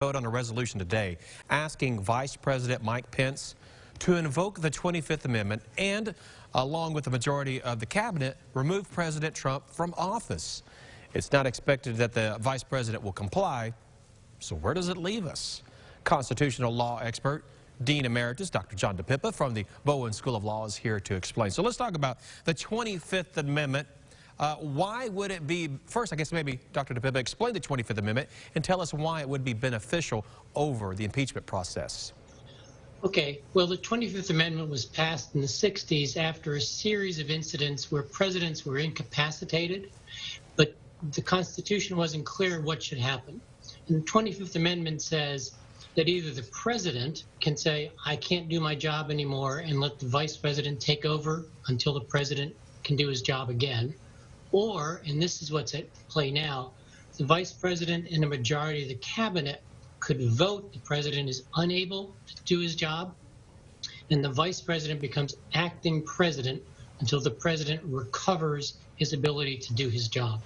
Vote on a resolution today asking Vice President Mike Pence to invoke the 25th Amendment and, along with the majority of the cabinet, remove President Trump from office. It's not expected that the Vice President will comply, so where does it leave us? Constitutional law expert Dean Emeritus Dr. John Dipippa from the Bowen School of Law is here to explain. So let's talk about the 25th Amendment. Why would it be, first I guess maybe Dr. Dipippa explain the 25th Amendment and tell us why it would be beneficial over the impeachment process. Okay, well, the 25th Amendment was passed in the 60s after a series of incidents where presidents were incapacitated, but the Constitution wasn't clear what should happen. And the 25th Amendment says that either the president can say, I can't do my job anymore, and let the vice president take over until the president can do his job again, or, and this is what's at play now, the vice president and a majority of the cabinet could vote the president is unable to do his job, and the vice president becomes acting president until the president recovers his ability to do his job.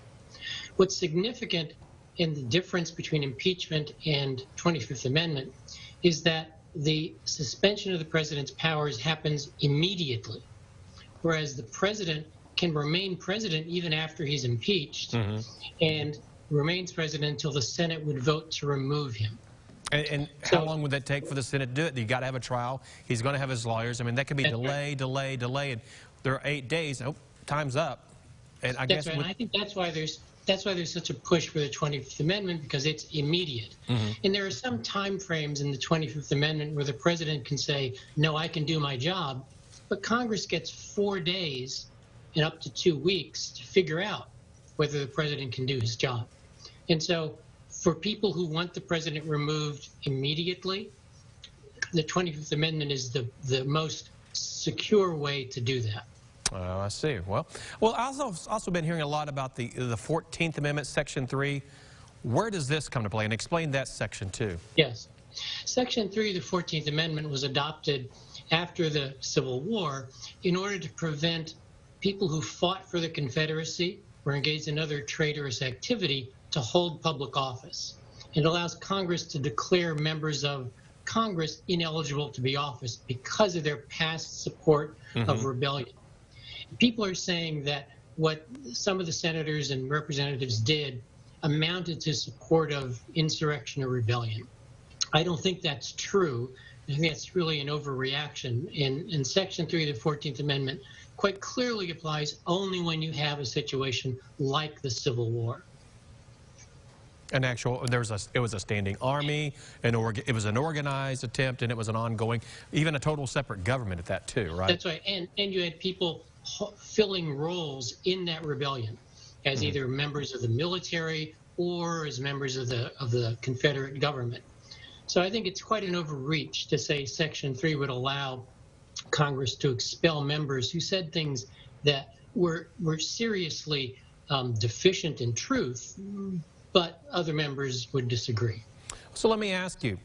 What's significant in the difference between impeachment and 25th Amendment is that the suspension of the president's powers happens immediately, whereas the president can remain president even after he's impeached, and remains president until the Senate would vote to remove him. And So, how long would that take for the Senate to do it? You got to have a trial. He's going to have his lawyers. I mean, that could be delay. And there are 8 days. Oh, time's up. And I guess right. And I think that's why there's such a push for the 25th Amendment, because it's immediate. And there are some time frames in the 25th Amendment where the president can say, no, I can do my job, but Congress gets 4 days and up to 2 weeks to figure out whether the president can do his job. And so for people who want the president removed immediately, the 25th Amendment is the most secure way to do that. Oh, I see. Well, I've also been hearing a lot about the 14th Amendment, Section 3. Where does this come to play? And explain that Section 2. Yes. Section 3 of the 14th Amendment was adopted after the Civil War in order to prevent people who fought for the Confederacy or engaged in other traitorous activity to hold public office. It allows Congress to declare members of Congress ineligible to be office because of their past support of rebellion. People are saying that what some of the senators and representatives did amounted to support of insurrection or rebellion. I don't think that's true. I think that's really an overreaction. In Section 3 of the 14th Amendment quite clearly applies only when you have a situation like the Civil War. An actual, it was a standing army, it was an organized attempt, and it was an ongoing, even a total separate government at that too, right? That's right, and you had people filling roles in that rebellion as either members of the military or as members of the Confederate government. So I think it's quite an overreach to say Section 3 would allow Congress to expel members who said things that were seriously deficient in truth, but other members would disagree. So let me ask you,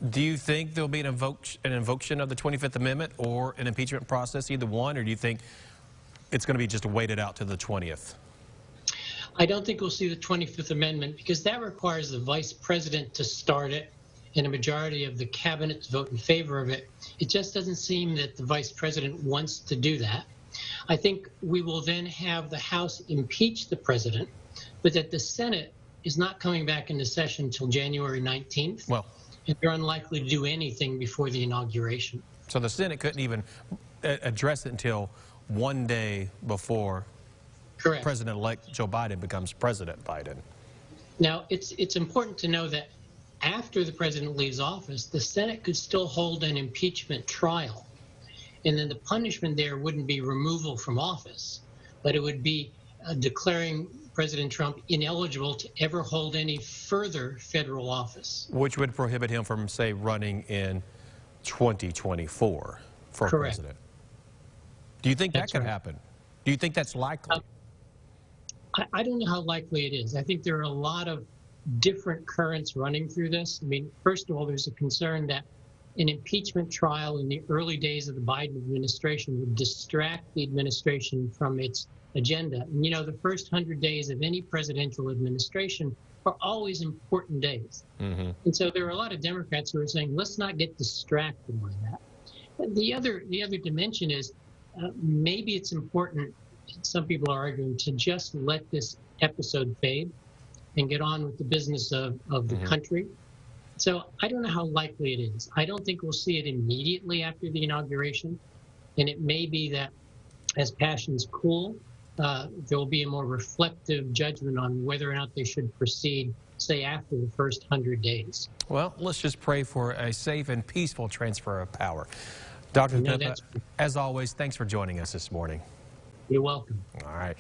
do you think there'll be an invocation of the 25th Amendment or an impeachment process, either one, or do you think it's going to be just waited out to the 20th? I don't think we'll see the 25th Amendment because that requires the vice president to start it and a majority of the cabinet to vote in favor of it. It just doesn't seem that the vice president wants to do that. I think we will then have the House impeach the president, but that the Senate is not coming back into session until January 19th. Well, and they're unlikely to do anything before the inauguration. So the Senate couldn't even address it until 1 day before President-elect Joe Biden becomes President Biden. Now, it's important to know that after the president leaves office, the Senate could still hold an impeachment trial. And then the punishment there wouldn't be removal from office, but it would be declaring President Trump ineligible to ever hold any further federal office. Which would prohibit him from, say, running in 2024 for president. Do you think that could happen? Do you think that's likely? I don't know how likely it is. I think there are a lot of different currents running through this. I mean, first of all, there's a concern that an impeachment trial in the early days of the Biden administration would distract the administration from its agenda. And, you know, the first 100 days of any presidential administration are always important days. And so there are a lot of Democrats who are saying, let's not get distracted by that. And the other dimension is maybe it's important, some people are arguing, to just let this episode fade and get on with the business of the country. So I don't know how likely it is. I don't think we'll see it immediately after the inauguration. And it may be that as passions cool, there will be a more reflective judgment on whether or not they should proceed, say, after the first 100 days. Well, let's just pray for a safe and peaceful transfer of power. Dr. Dipippa, as always, thanks for joining us this morning. You're welcome. All right.